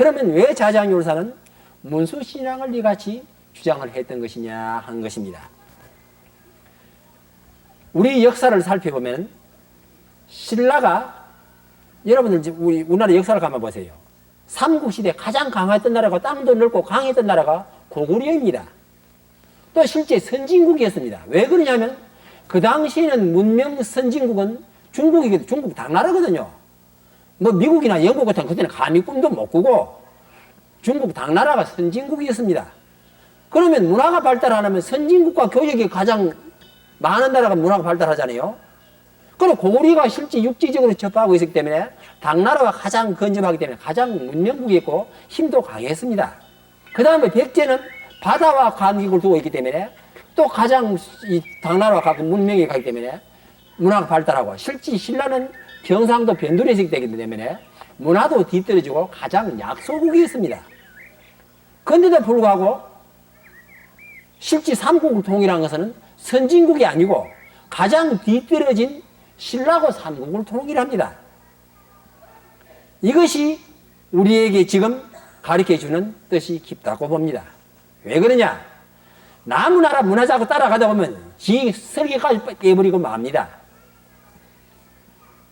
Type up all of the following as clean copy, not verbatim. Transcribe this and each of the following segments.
그러면 왜 자장율사는 문수신앙을 이같이 주장을 했던 것이냐 하는 것입니다. 우리 역사를 살펴보면 신라가, 여러분들 우리나라 역사를 가만 보세요. 삼국시대 가장 강했던 나라가, 땅도 넓고 강했던 나라가 고구려입니다. 또 실제 선진국이었습니다. 왜 그러냐면 그 당시에는 문명 선진국은 중국이거든요. 중국 당나라거든요. 뭐 미국이나 영국 같은 그때는 감히 꿈도 못 꾸고 중국 당나라가 선진국이었습니다. 그러면 문화가 발달하려면 선진국과 교역이 가장 많은 나라가 문화가 발달하잖아요. 그리고 고구려가 실제 육지적으로 접하고 있었기 때문에 당나라가 가장 근접하기 때문에 가장 문명국이었고 힘도 강했습니다. 그 다음에 백제는 바다와 간격을 두고 있기 때문에 또 가장 이 당나라와 같은 문명이 가기 때문에 문화가 발달하고, 실제 신라는 경상도 변두리에 있기 때문에 문화도 뒤떨어지고 가장 약소국이었습니다. 그런데도 불구하고 실제 삼국을 통일한 것은 선진국이 아니고 가장 뒤떨어진 신라고 삼국을 통일합니다. 이것이 우리에게 지금 가르쳐주는 뜻이 깊다고 봅니다. 왜 그러냐? 남의 나라 문화 자꾸 따라가다 보면 지 설계까지 깨버리고 맙니다.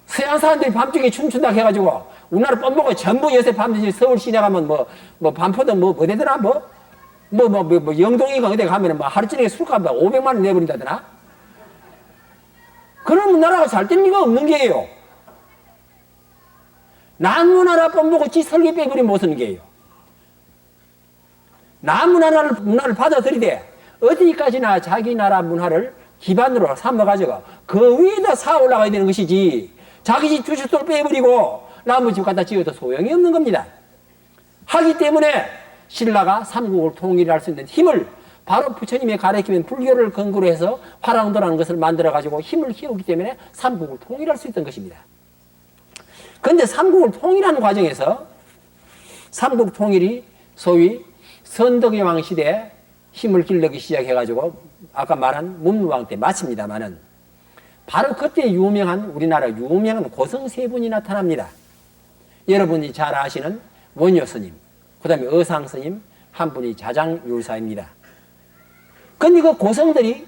서양 사람들이 밤중에 춤춘다 해가지고 우리나라 뻔보고 전부 요새 밤중에 서울 시내 가면 뭐 반포든 뭐 어디더라 영동이가 어디 가면은 뭐 하루 저녁에 술값 500만 원 내버린다더나? 그런 나라가 잘 될 리가 없는 게예요. 남의 나라 뻔보고 지 설계 빼버리면 못 쓰는 게예요. 남의 문화를 받아들이되 어디까지나 자기 나라 문화를 기반으로 삼아가지고 그 위에다 쌓아 올라가야 되는 것이지, 자기 집 주식도를 빼버리고 남의 집 갖다 지어도 소용이 없는 겁니다. 하기 때문에 신라가 삼국을 통일할 수 있는 힘을 바로 부처님의 가르치면 불교를 근거로 해서 화랑도라는 것을 만들어가지고 힘을 키우기 때문에 삼국을 통일할 수 있던 것입니다. 그런데 삼국을 통일하는 과정에서 삼국 통일이 소위 선덕여왕 시대에 힘을 길러기 시작해가지고 아까 말한 문무왕 때 마칩니다만은 바로 그때 우리나라 유명한 고성 세 분이 나타납니다. 여러분이 잘 아시는 원효 스님, 그 다음에 어상 스님, 한 분이 자장율사입니다. 근데 그 고성들이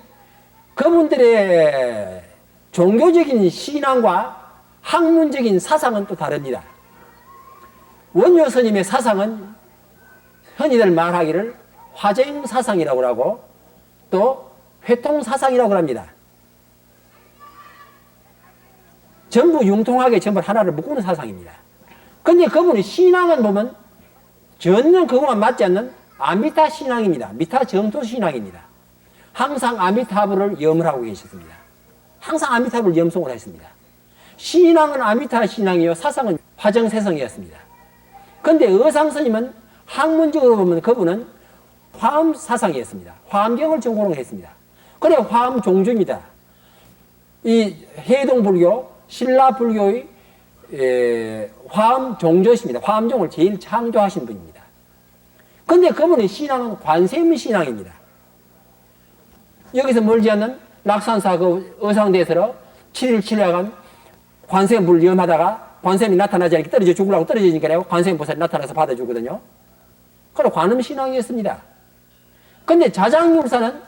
그분들의 종교적인 신앙과 학문적인 사상은 또 다릅니다. 원효 스님의 사상은 흔히들 말하기를 화쟁 사상이라고 하고 또 회통 사상이라고 합니다. 전부 융통하게 전부 하나를 묶는 사상입니다. 근데 그분의 신앙은 보면 전혀 그것만 맞지 않는 아미타 신앙입니다. 미타 정토 신앙입니다. 항상 아미타불을 염을 하고 계셨습니다. 항상 아미타불을 염송을 했습니다. 신앙은 아미타 신앙이요, 사상은 화정세성이었습니다. 그런데 의상스님은 학문적으로 보면 그분은 화엄 사상이었습니다. 화엄경을 전공을 했습니다. 그래 화엄 종주입니다. 이 해동불교, 신라불교의 화엄 종조십니다. 화엄종을 제일 창조하신 분입니다. 그런데 그분의 신앙은 관세음 신앙입니다. 여기서 멀지 않는 낙산사 그 어상대에서 7일 7야간 관세음불을 염하다가 관세음이 나타나지 않게 떨어져 죽으려고 떨어지니까 관세음 보살이 나타나서 받아주거든요. 그래 관음 신앙이었습니다. 근데 자장율사는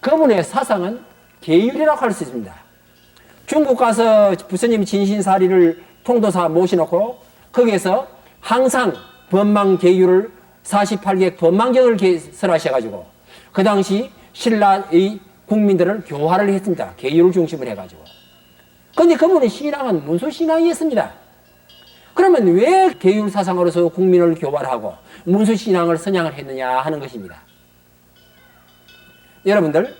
그분의 사상은 계율이라고 할 수 있습니다. 중국 가서 부처님 진신사리를 통도사 모셔놓고 거기에서 항상 법망계율을 48개 법망경을 개설하셔가지고 그 당시 신라의 국민들을 교화를 했습니다. 계율을 중심으로 해가지고. 근데 그분의 신앙은 문수신앙이었습니다. 그러면 왜 계율 사상으로서 국민을 교화하고 문수신앙을 선양을 했느냐 하는 것입니다. 여러분들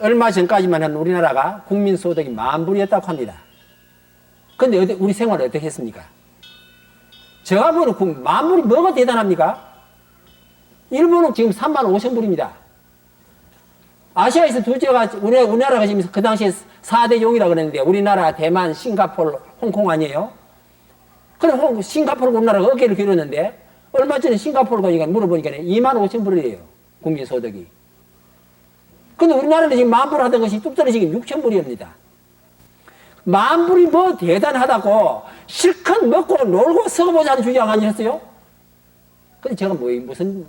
얼마 전까지만 한 우리나라가 국민소득이 10,000불이었다고 합니다. 그런데 우리 생활을 어떻게 했습니까? 제가 보는 10,000불이 뭐가 대단합니까? 일본은 지금 35,000불입니다. 아시아에서 둘째가 우리나라가 지금 그 당시에 4대 용이라고 그랬는데 우리나라, 대만, 싱가포르, 홍콩 아니에요? 그럼 싱가포르가 우리나라가 어깨를 기울였는데 얼마 전에 싱가포르 가니까 물어보니까 25,000불이에요. 국민소득이. 근데 우리나라는 지금 10,000불 하던 것이 뚝 떨어지긴 6,000불입니다. 10,000불이 뭐 대단하다고 실컷 먹고 놀고 써보자는 주장 아니었어요? 근데 제가 무슨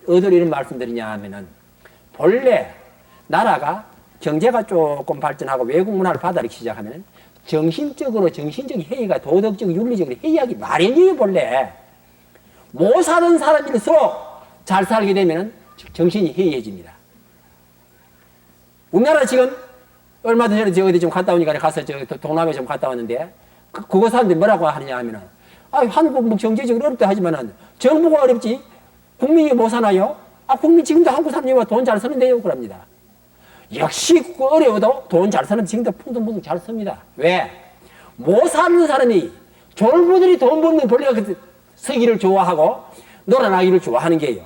의도로 이런 말씀드리냐 하면은, 본래 나라가 경제가 조금 발전하고 외국 문화를 받아들이기 시작하면은 정신적 해이가 도덕적, 윤리적으로 해이하기 마련이에요, 본래. 못 사는 사람일수록 잘 살게 되면은 정신이 해이해집니다. 우리나라 지금 얼마 전에 어디 좀 갔다 오니까 가서 동남아에 좀 갔다 왔는데, 그거 사람들이 뭐라고 하느냐 하면은, 한국 뭐 경제적으로 어렵다 하지만은 정부가 어렵지 국민이 못 사나요? 국민 지금도 한국 사람이 돈 잘 쓰는데요, 그럽니다. 역시 어려워도 돈 잘 쓰는 지금도 풍성풍성 잘 씁니다. 왜? 못 사는 사람이, 졸부들이 돈 벌면 본래 서기를 좋아하고 놀아나기를 좋아하는 게요.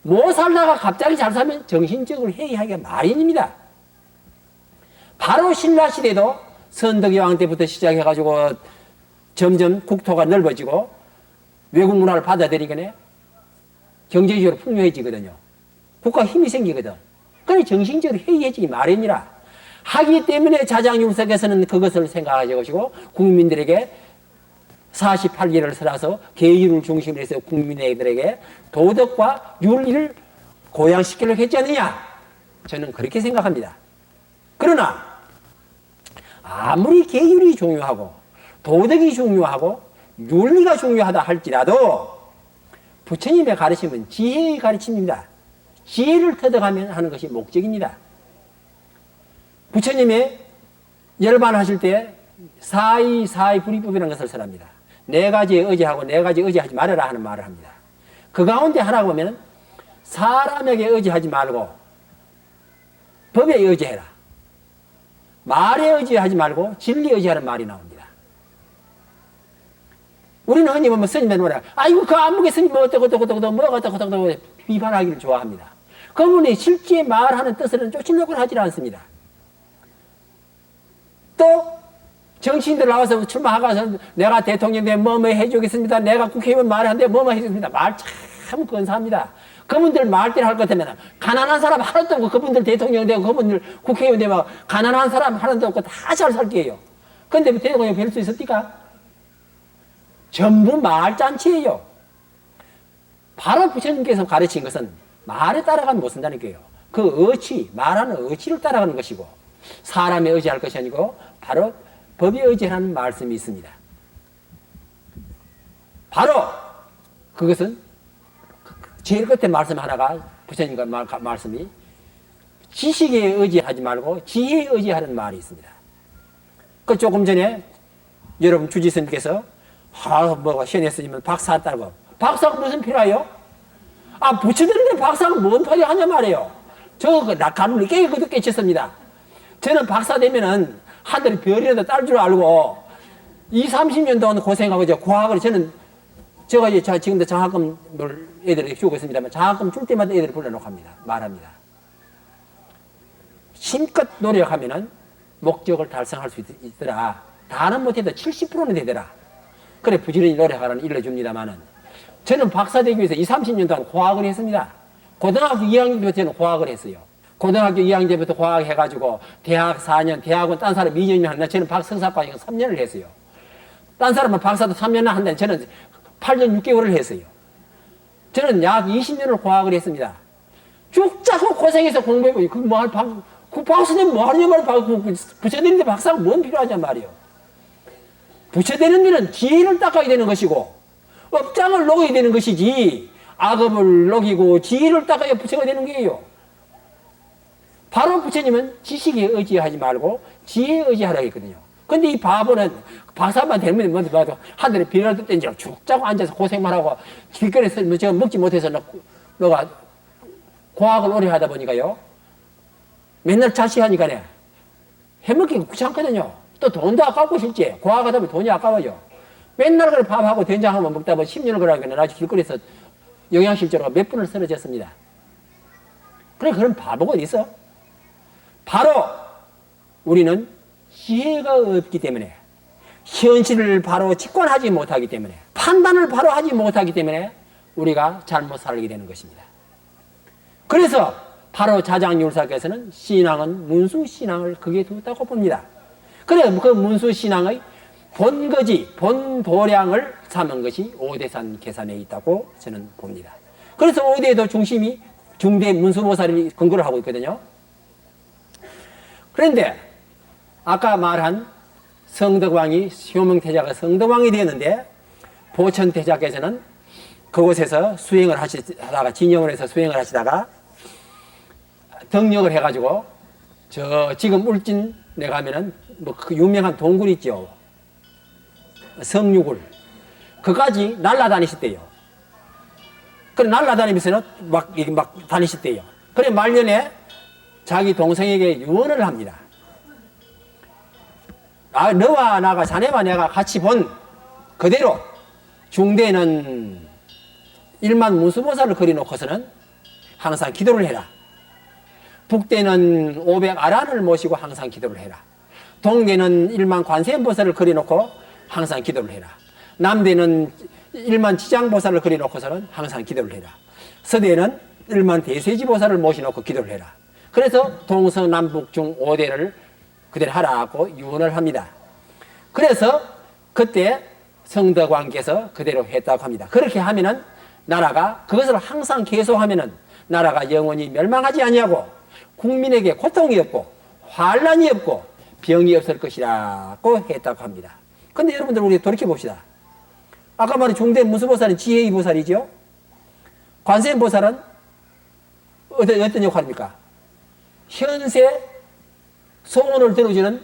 못 살다가 갑자기 잘 살면 정신적으로 해이하기가 마련입니다. 바로 신라시대도 선덕이 왕 때부터 시작해가지고 점점 국토가 넓어지고 외국 문화를 받아들이거나 경제적으로 풍요해지거든요. 국가 힘이 생기거든. 그래 정신적으로 해이해지기 마련이라. 하기 때문에 자장율석에서는 그것을 생각하시고 국민들에게 48기를 설해서 계율을 중심으로 해서 국민들에게 도덕과 윤리를 고양시키려고 했지 않느냐? 저는 그렇게 생각합니다. 그러나 아무리 계율이 중요하고 도덕이 중요하고 윤리가 중요하다 할지라도 부처님의 가르침은 지혜의 가르침입니다. 지혜를 터득하면 하는 것이 목적입니다. 부처님의 열반하실 때 사의 불이법이라는 것을 설합니다. 네 가지에 의지하고 네 가지에 의지하지 말아라 하는 말을 합니다. 그 가운데 하나 보면 사람에게 의지하지 말고 법에 의지해라. 말에 의지하지 말고 진리에 의지하는 말이 나옵니다. 우리는 흔히 보면 스님들 뭐라, 아이고 그 안목의 스님 뭐 어떠고 뭐가 어떠고 비판하기를 좋아합니다. 그분이 실제 말하는 뜻을 쫓으려고 하지 않습니다. 또 정치인들 나와서 출마하고서 내가 대통령 되면 뭐뭐 해주겠습니다. 내가 국회의원 말하는데 뭐뭐 해주겠습니다. 말 참 근사합니다. 그분들 말대로 할 것 같으면 가난한 사람 하나도 없고 그분들 대통령 되고 그분들 국회의원 되면 가난한 사람 하나도 없고 다 잘 살게요. 그런데 대통령 뵐 수 있습니까? 전부 말잔치예요. 바로 부처님께서 가르친 것은 말에 따라가면 못 쓴다는 거예요. 그 의치, 말하는 의치를 따라가는 것이고 사람에 의지할 것이 아니고 바로 법에 의지하는 말씀이 있습니다. 바로 그것은 제일 끝에 말씀 하나가 부처님과 말씀이 지식에 의지하지 말고 지혜에 의지하는 말이 있습니다. 그 조금 전에 여러분 주지스님께서 뭐가 시원했으면 박사 따고 박사가 무슨 필요해요? 부처되는데 박사가 뭔 필요 하냐 말이에요. 가루를 깨끗이 깨쳤습니다. 저는 박사 되면은 하늘에 별이라도 딸 줄 알고 30년 동안 고생하고 고학을 제가 이제 지금도 장학금을 애들에게 주고 있습니다만 장학금 줄 때마다 애들을 불러놓고 합니다. 말합니다. 힘껏 노력하면은 목적을 달성할 수 있더라. 다는 못해도 70%는 되더라. 그래 부지런히 노력하라는 일러줍니다만은 저는 박사 되기 위해서 30년 동안 고학을 했습니다. 고등학교 2학년 때부터 저는 고학을 했어요. 고등학교 2학년 때부터 고학해가지고 대학 4년, 대학은 딴 사람 2년이면 하는데 저는 박사과정을 3년을 했어요. 딴 사람은 박사도 3년을 하는데 저는 8년 6개월을 했어요. 저는 약 20년을 고학을 했습니다. 쭉자고 고생해서 공부해보고 그 박사님 뭐 하느냐 말이에요. 부처되는데 박사가 뭔 필요하냐 말이에요. 부처되는 데는 지혜를 닦아야 되는 것이고 업장을 녹여야 되는 것이지 악업을 녹이고 지혜를 닦아야 부처가 되는 거예요. 바로 부처님은 지식에 의지하지 말고 지혜에 의지하라고 했거든요. 근데 이 바보는 박사만 되면 뭐도 하늘에 비라도 땐지 쭉 자고 앉아서 고생만 하고 길거리에서 제가 먹지 못해서 너가 고학을 오래 하다 보니까요. 맨날 자시하니까 해먹기가 귀찮거든요. 또 돈도 아깝고 실제 고학하다 보면 돈이 아까워요. 맨날 그래 밥하고 된장하고 먹다 보면 10년을 그러니까 나중에 길거리에서 영양실조로 몇 분을 쓰러졌습니다. 그래 그런 바보가 어디 있어? 바로 우리는 지혜가 없기 때문에 현실을 바로 직관하지 못하기 때문에 판단을 바로 하지 못하기 때문에 우리가 잘못 살게 되는 것입니다. 그래서 바로 자장율사께서는 신앙은 문수신앙을 극에 두었다고 봅니다. 그래 그 문수신앙의 본거지, 본도량을 삼은 것이 오대산 계산에 있다고 저는 봅니다. 그래서 오대에도 중심이 중대 문수보살이 근거를 하고 있거든요. 그런데 아까 말한 성덕왕이 효명태자가 성덕왕이 되었는데 보천태자께서는 그곳에서 수행을 하시다가 진영을 해서 수행을 하시다가 덕력을 해가지고 저 지금 울진에 가면은 뭐 그 유명한 동굴 있죠. 성유굴. 그까지 날아다니셨대요. 그래 날아다니면서는 막 다니셨대요. 그래 말년에 자기 동생에게 유언을 합니다. 너와 나가 자네와 내가 같이 본 그대로 중대는 일만 문수보살을 그려놓고서는 항상 기도를 해라. 북대는 500 아란을 모시고 항상 기도를 해라. 동대는 일만 관세음보살을 그려놓고 항상 기도를 해라. 남대는 일만 지장보살을 그려놓고서는 항상 기도를 해라. 서대는 일만 대세지보살을 모셔놓고 기도를 해라. 그래서 동서남북중 5대를 그대로 하라고 유언을 합니다. 그래서 그때 성덕왕께서 그대로 했다고 합니다. 그렇게 하면은 나라가 그것을 항상 계속하면은 나라가 영원히 멸망하지 아니하고 국민에게 고통이 없고 환란이 없고 병이 없을 것이라고 했다고 합니다. 근데 여러분들 우리 돌이켜 봅시다. 아까 말한 중대 문수보살은 지혜의 보살이죠. 관세음보살은 어떤 역할입니까? 현세 소원을 들어주는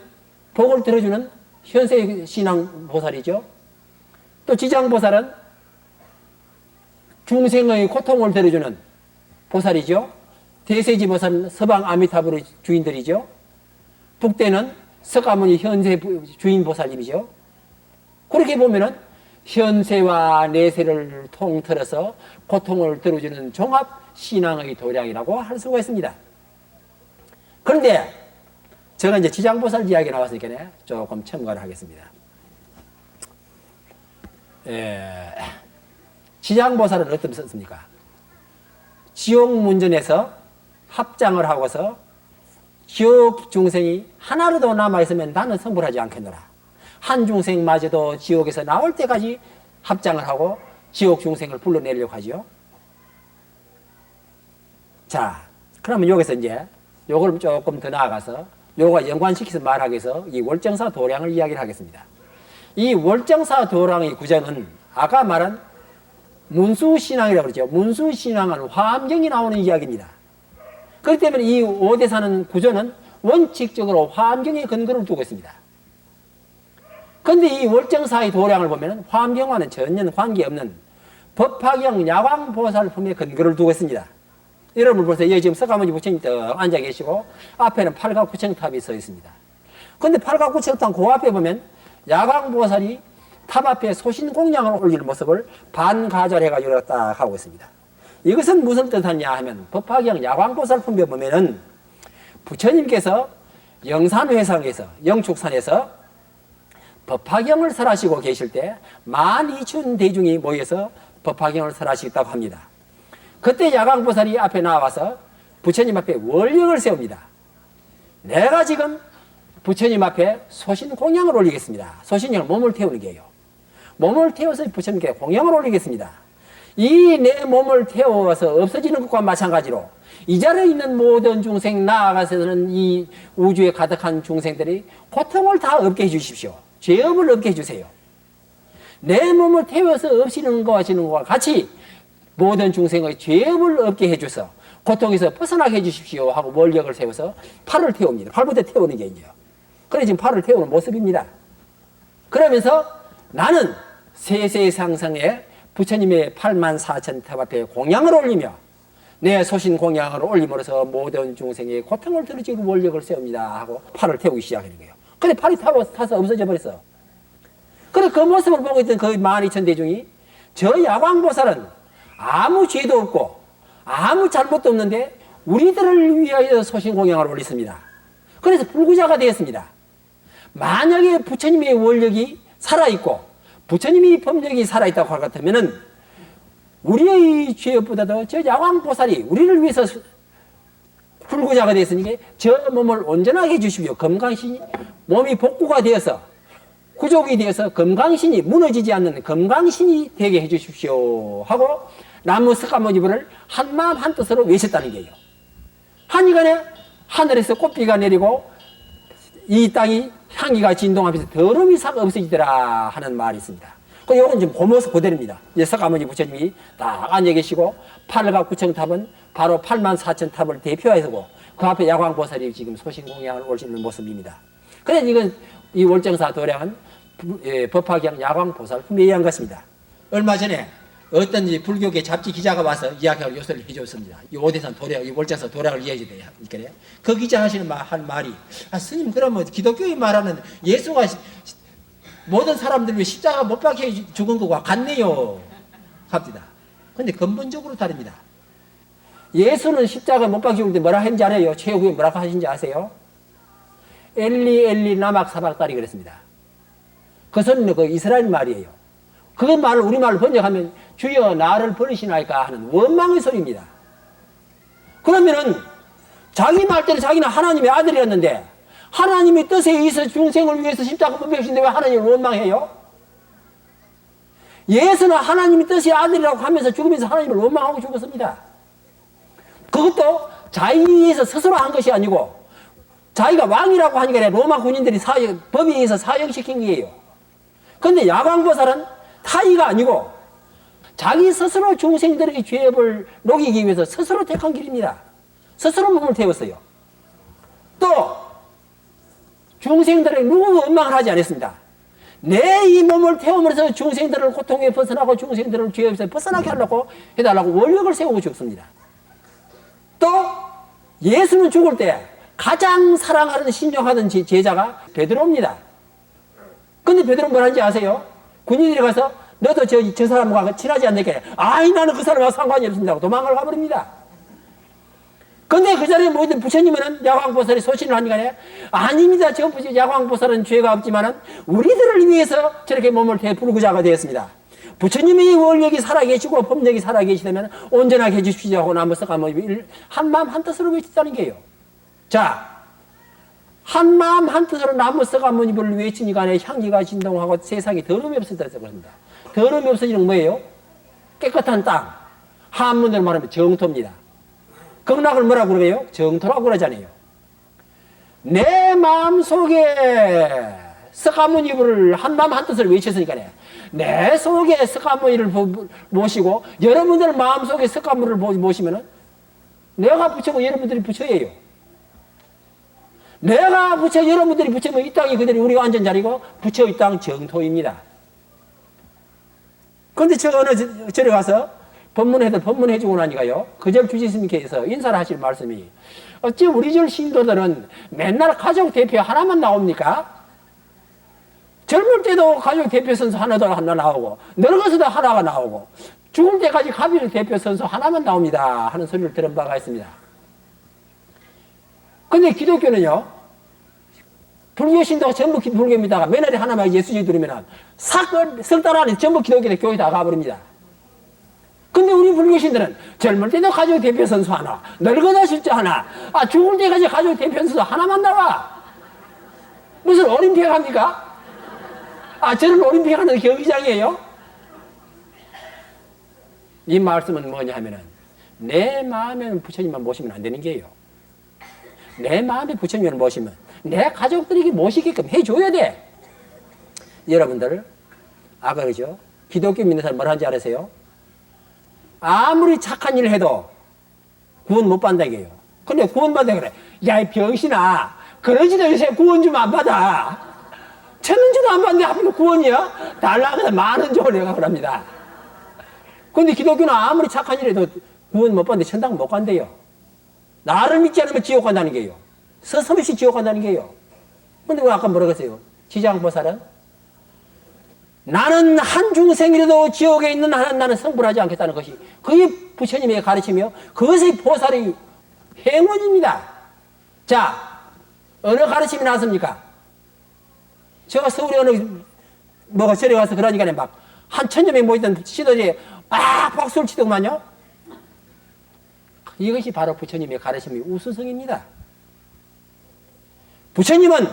복을 들어주는 현세 신앙 보살이죠. 또 지장보살은 중생의 고통을 들어주는 보살이죠. 대세지 보살은 서방 아미타불의 주인들이죠. 북대는 석가모니 현세 주인 보살님이죠. 그렇게 보면은 현세와 내세를 통틀어서 고통을 들어주는 종합 신앙의 도량이라고 할 수가 있습니다. 그런데 제가 이제 지장보살 이야기 나왔으니까 조금 첨가를 하겠습니다. 지장보살은 어떻습니까? 지옥문전에서 합장을 하고서 지옥 중생이 하나라도 남아있으면 나는 성불하지 않겠노라. 한 중생마저도 지옥에서 나올 때까지 합장을 하고 지옥 중생을 불러내려고 하죠. 자, 그러면 여기서 이제 요걸 조금 더 나아가서 요가 연관시켜서 말하기 위해서 이 월정사 도량을 이야기를 하겠습니다. 이 월정사 도량의 구조는 아까 말한 문수신앙이라고 그러죠. 문수신앙은 화엄경이 나오는 이야기입니다. 그렇기 때문에 이 오대사는 구조는 원칙적으로 화엄경에 근거를 두고 있습니다. 그런데 이 월정사의 도량을 보면 화엄경과는 전혀 관계없는 법화경 야광보살품에 근거를 두고 있습니다. 여러분 보세요. 여기 지금 석가모니 부처님 떡 앉아 계시고 앞에는 팔각구청탑이 서 있습니다. 그런데 팔각구청탑 그 앞에 보면 야광보살이 탑 앞에 소신공양을 올리는 모습을 반가절해가지고 딱 하고 있습니다. 이것은 무슨 뜻하냐 하면 법화경 야광보살품에 보면은 부처님께서 영산회상에서 영축산에서 법화경을 설하시고 계실 때 12,000 대중이 모여서 법화경을 설하시겠다고 합니다. 그때 야광보살이 앞에 나와서 부처님 앞에 월력을 세웁니다. 내가 지금 부처님 앞에 소신공양을 올리겠습니다. 소신공양은 몸을 태우는 게요. 몸을 태워서 부처님께 공양을 올리겠습니다. 이 내 몸을 태워서 없어지는 것과 마찬가지로 이 자리에 있는 모든 중생 나아가서는 이 우주에 가득한 중생들이 고통을 다 없게 해주십시오. 죄업을 없게 해주세요. 내 몸을 태워서 없이는 것과 같이 모든 중생의 죄업을 없게 해줘서 고통에서 벗어나게 해주십시오 하고 월력을 세워서 팔을 태웁니다. 팔부터 태우는 게 이제요. 그래 지금 팔을 태우는 모습입니다. 그러면서 나는 세세상상에 부처님의 84,000 탑 앞에 공양을 올리며 내 소신 공양을 올림으로써 모든 중생의 고통을 들어주고 월력을 세웁니다 하고 팔을 태우기 시작하는 거예요. 근데 팔이 타서 없어져 버렸어. 그래 그 모습을 보고 있던 그 12,000 대중이 저 야광보살은 아무 죄도 없고 아무 잘못도 없는데 우리들을 위하여 소신 공양을 올렸습니다. 그래서 불구자가 되었습니다. 만약에 부처님의 원력이 살아있고 부처님의 법력이 살아있다고 할 것 같으면은 우리의 죄업보다도 저 야광보살이 우리를 위해서 불구자가 되었으니까 저 몸을 온전하게 해주십시오. 건강시 몸이 복구가 되어서 구족이 되어서 금강신이 무너지지 않는 금강신이 되게 해주십시오 하고 나무 석가모니불을 한마음 한뜻으로 외쳤다는 거예요. 한이간에 하늘에서 꽃비가 내리고 이 땅이 향기가 진동하면서 더러움이 싹 없어지더라 하는 말이 있습니다. 이건 지금 고모서 그대로입니다. 석가모니 부처님이 딱 앉아 계시고 팔각구청탑은 바로 84,000탑을 대표해서고 그 앞에 야광보살이 지금 소신공양을 올리는 모습입니다. 그래서 이건 이 월정사 도량은 법화경 야광보살 후미한 것입니다. 얼마 전에 어떤 불교계 잡지 기자가 와서 이야기하고 요소를 해줬습니다. 이 오대산 도량, 이 월정사 도량을 이야기해야 되니까요. 그 기자 한 말이, 스님, 그러면 기독교의 말하는 예수가 모든 사람들 위해 십자가 못 박혀 죽은 것과 같네요. 합니다. 근데 근본적으로 다릅니다. 예수는 십자가 못 박혀 죽을 때 뭐라 했는지 알아요? 최후에 뭐라고 하신지 아세요? 엘리 엘리 나막 사박다리 그랬습니다. 그것은 그 이스라엘 말이에요. 그 말을 우리말로 번역하면 주여 나를 버리시나이까 하는 원망의 소리입니다. 그러면은 자기 말대로 자기는 하나님의 아들이었는데 하나님의 뜻에 의해서 중생을 위해서 십자가 못 박히신데 왜 하나님을 원망해요? 예수는 하나님의 뜻의 아들이라고 하면서 죽으면서 하나님을 원망하고 죽었습니다. 그것도 자기에 의해서 스스로 한 것이 아니고 자기가 왕이라고 하니까 로마 군인들이 법에 의해서 사형시킨 거예요. 그런데 야광보살은 타의가 아니고 자기 스스로 중생들의 죄업을 녹이기 위해서 스스로 택한 길입니다. 스스로 몸을 태웠어요. 또 중생들의 누구 원망을 하지 않았습니다. 내 이 몸을 태움으로써 중생들을 고통에 벗어나고 중생들을 죄업에서 벗어나게 하려고 해달라고 원력을 세우고 죽습니다. 또 예수는 죽을 때 가장 사랑하는 신용하던 제자가 베드로입니다. 근데 베드로는 뭘 하는지 아세요? 군인들이 가서 너도 저 사람과 친하지 않으니까 아이 나는 그 사람과 상관이 없습니다. 도망을 가버립니다. 근데 그 자리에 모이던 부처님은 야광보살이 소신을 하니까 아닙니다. 저 야광보살은 죄가 없지만은 우리들을 위해서 저렇게 몸을 부르고자가 되었습니다. 부처님의 원력이 살아계시고 법력이 살아계시다면 온전하게 해주십시오 하고 나무 석가모니 한마음 한뜻으로 외쳤다는 게요. 자, 한마음 한뜻으로 나무 석가모니불을 외치니까 향기가 진동하고 세상에 더러움이 없어졌다고 합니다. 더러움이 없어지는 뭐예요? 깨끗한 땅. 한문으로 말하면 정토입니다. 극락을 뭐라고 그래요? 정토라고 그러잖아요. 내 마음속에 석가모니불을 한마음 한뜻을 외쳤으니까 내 속에 석가모니를 모시고 여러분들 마음속에 석가모니를 모시면은 내가 부처고 여러분들이 부처예요. 내가 부처 여러분들이 부처면 이 땅이 그대로 우리가 앉은 자리고 부처의 땅 정토입니다. 그런데 제가 어느 절에 가서 법문해주고 나니까요. 그 절 주지스님께서 인사를 하실 말씀이 어찌 우리 절 신도들은 맨날 가족 대표 하나만 나옵니까? 젊을 때도 가족 대표 선수 하나 나오고 늙어서도 하나가 나오고 죽을 때까지 가족 대표 선수 하나만 나옵니다 하는 소리를 들은 바가 있습니다. 근데 기독교는요, 불교 신도가 전부 불교입니다가 며느리 하나만 예수지 들으면 석 달 안에 전부 기독교 교회 다 가버립니다. 근데 우리 불교신들은 젊을 때도 가족 대표 선수 하나, 늙어도 실제 하나, 죽을 때까지 가족 대표 선수 하나만 나와. 무슨 올림픽 합니까? 저는 올림픽 하는 경기장이에요? 이 말씀은 뭐냐 하면은 내 마음에는 부처님만 모시면 안 되는 게요. 내 마음에 부처님을 모시면 내 가족들에게 모시게끔 해줘야 돼. 여러분들, 그러죠? 기독교 믿는 사람 뭐라 하는지 알으세요? 아무리 착한 일을 해도 구원 못 받는다 이게요. 근데 구원 받는다 그래. 야, 이 병신아. 그러지도 요새 구원 좀 안 받아. 1,000원치도 안 받는데 하필 구원이야? 달라고 해서 10,000원 줘 내가 그럽니다. 근데 기독교는 아무리 착한 일 해도 구원 못 받는데 천당 못 간대요. 나를 믿지 않으면 지옥 간다는 게요. 서슴없이 지옥 간다는 게요. 근데 왜 아까 뭐라고 했어요? 지장보살은 나는 한 중생이라도 지옥에 있는 한 나는 성불하지 않겠다는 것이 그게 부처님의 가르치며 그것이 보살의 행운입니다. 자, 어느 가르침이 나왔습니까? 제가 서울에 어느 절에 가서 그러니까 막 한 1,000여 명 모이던 시도에 박수를 치더구만요. 이것이 바로 부처님의 가르침의 우수성입니다. 부처님은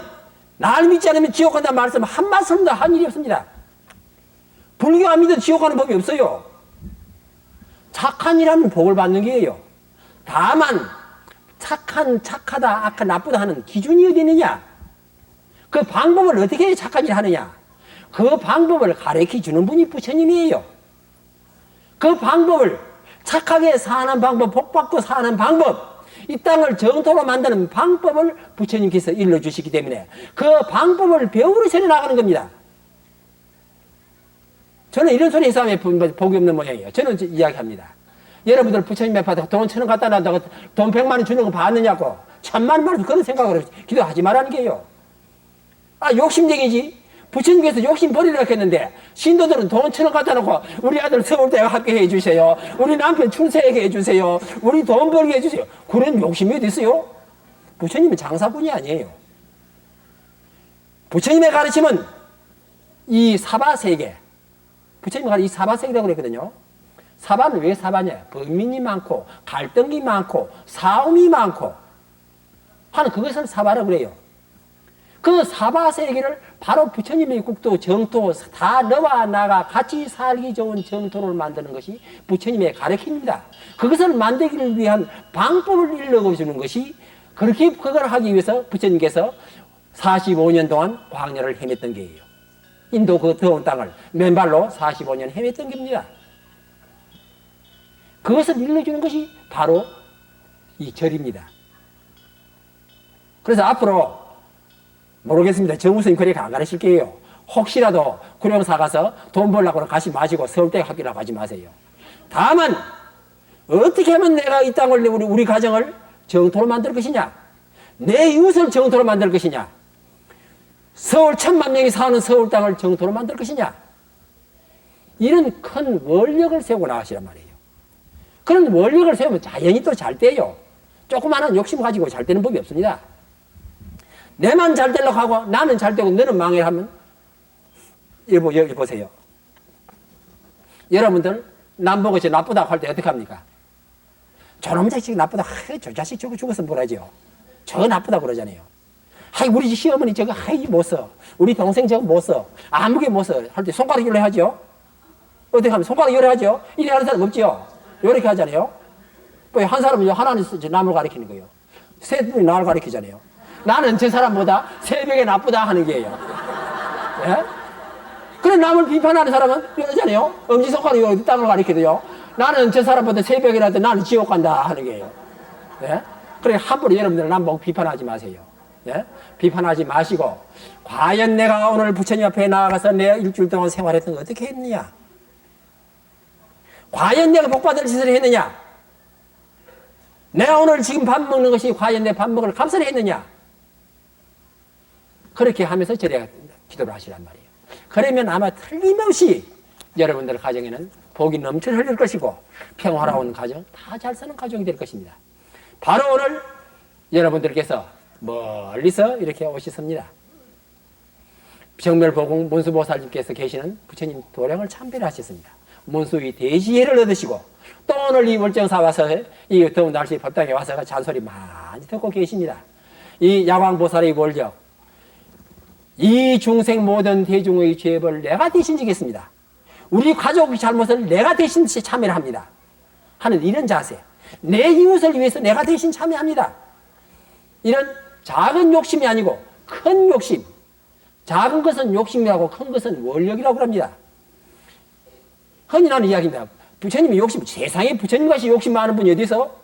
날 믿지 않으면 지옥 간다는 말씀 한 말씀도 한 일이 없습니다. 불교 안 믿어도 지옥 가는 법이 없어요. 착한 일 하면 복을 받는 게예요. 다만 착하다, 악하다, 나쁘다 하는 기준이 어디 있느냐? 그 방법을 어떻게 착한 일 하느냐? 그 방법을 가르쳐 주는 분이 부처님이에요. 그 방법을 착하게 사는 방법, 복 받고 사는 방법, 이 땅을 정토로 만드는 방법을 부처님께서 일러주시기 때문에 그 방법을 배우러 전해 나가는 겁니다. 저는 이런 소리 해서 하면 복이 없는 모양이에요. 저는 이야기합니다. 여러분들 부처님 앞에 돈 1,000원 갖다 놨다고 돈 100만 원 주는 거 봤느냐고. 1000만 원 말고 그런 생각을 기도하지 말라는 게요. 아, 욕심쟁이지. 부처님께서 욕심 버리라고 했는데 신도들은 돈 1,000원 갖다 놓고 우리 아들 서울대 합격해 해주세요. 우리 남편 출세하게 해주세요. 우리 돈 벌게 해주세요. 그런 욕심이 어디 있어요? 부처님은 장사꾼이 아니에요. 부처님의 가르침은 이 사바세계, 부처님이 가르친 이 사바세계라고 그랬거든요. 사바는 왜 사바냐? 범민이 많고 갈등이 많고 싸움이 많고 하는 그것을 사바라고 그래요. 그 사바세계를 바로 부처님의 국도, 정토 다 너와 나가 같이 살기 좋은 정토를 만드는 것이 부처님의 가르침입니다. 그것을 만들기를 위한 방법을 일러주는 것이 그렇게 그걸 하기 위해서 부처님께서 45년 동안 광야를 헤맸던 게예요. 인도 그 더운 땅을 맨발로 45년 헤맸던 겁니다. 그것을 일러주는 것이 바로 이 절입니다. 그래서 앞으로 모르겠습니다. 정우선님 그렇게 안 가르칠 게요. 혹시라도 구룡사 가서 돈 벌려고 가시 마시고 서울대 학교라고 하지 마세요. 다만 어떻게 하면 내가 이 땅을 우리 가정을 정토로 만들 것이냐, 내 이웃을 정토로 만들 것이냐, 서울 1,000만 명이 사는 서울 땅을 정토로 만들 것이냐, 이런 큰 원력을 세우고 나가시란 말이에요. 그런 원력을 세우면 자연히 또 잘 돼요. 조그마한 욕심 가지고 잘 되는 법이 없습니다. 내만 잘 되려고 하고 나는 잘 되고 너는 망해 하면 여기 보세요. 여러분들 남 보고 저 나쁘다고 할 때 어떻게 합니까? 저놈 자식 나쁘다. 저 자식 저거 죽어서 뭐라죠? 저거 나쁘다 그러잖아요. 하이 우리 시어머니 저거 하이 못 써. 우리 동생 저거 못 써. 아무게 못 써. 할 때 손가락 요래 하죠? 어떻게 하면 손가락 요래 하죠? 이래 하는 사람 없죠? 요렇게 하잖아요. 한 사람은 하나는 남을 가리키는 거예요. 세 분이 나를 가리키잖아요. 나는 저 사람보다 새벽에 나쁘다 하는 게예요. 예? 그래 남을 비판하는 사람은 이러잖아요. 엄지손가락으로 땅을 가리키도요. 나는 저 사람보다 새벽이라도 나는 지옥 간다 하는 게예요. 예? 그래 함부로 여러분들 남 보고 비판하지 마세요. 예? 비판하지 마시고 과연 내가 오늘 부처님 앞에 나아가서 내 일주일 동안 생활했던 거 어떻게 했느냐? 과연 내가 복받을 짓을 했느냐? 내가 오늘 지금 밥 먹는 것이 과연 내 밥 먹을 값을 했느냐? 그렇게 하면서 저래야 기도를 하시란 말이에요. 그러면 아마 틀림없이 여러분들 가정에는 복이 넘쳐 흘릴 것이고 평화로운 가정, 다 잘 사는 가정이 될 것입니다. 바로 오늘 여러분들께서 멀리서 이렇게 오셨습니다. 정멸보공 문수보살님께서 계시는 부처님 도량을 참배를 하셨습니다. 문수의 대지혜를 얻으시고 또 오늘 이 월정사 와서 이 더운 날씨에 법당에 와서 잔소리 많이 듣고 계십니다. 이 야광보살의 원력, 이 중생 모든 대중의 죄벌 내가 대신 지겠습니다. 우리 가족의 잘못을 내가 대신 참여를 합니다. 하는 이런 자세. 내 이웃을 위해서 내가 대신 참여합니다. 이런 작은 욕심이 아니고 큰 욕심. 작은 것은 욕심이라고 큰 것은 원력이라고 합니다. 흔히 나는 이야기입니다. 부처님이 욕심, 세상에 부처님같이 욕심 많은 분이 어디서?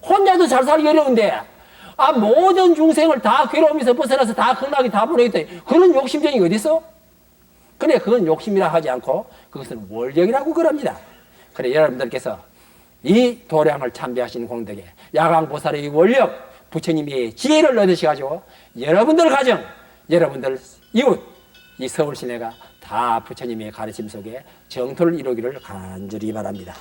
혼자도 잘 살기 어려운데 모든 중생을 다 괴로움에서 벗어나서 다 극락에 다 보내겠다. 그런 욕심쟁이 어디 있어? 그래, 그건 욕심이라 하지 않고 그것은 원력이라고 그럽니다. 그래, 여러분들께서 이 도량을 참배하신 공덕에 야광보살의 원력, 부처님의 지혜를 얻으셔가지고 여러분들 가정, 여러분들 이웃, 이 서울 시내가 다 부처님의 가르침 속에 정토를 이루기를 간절히 바랍니다.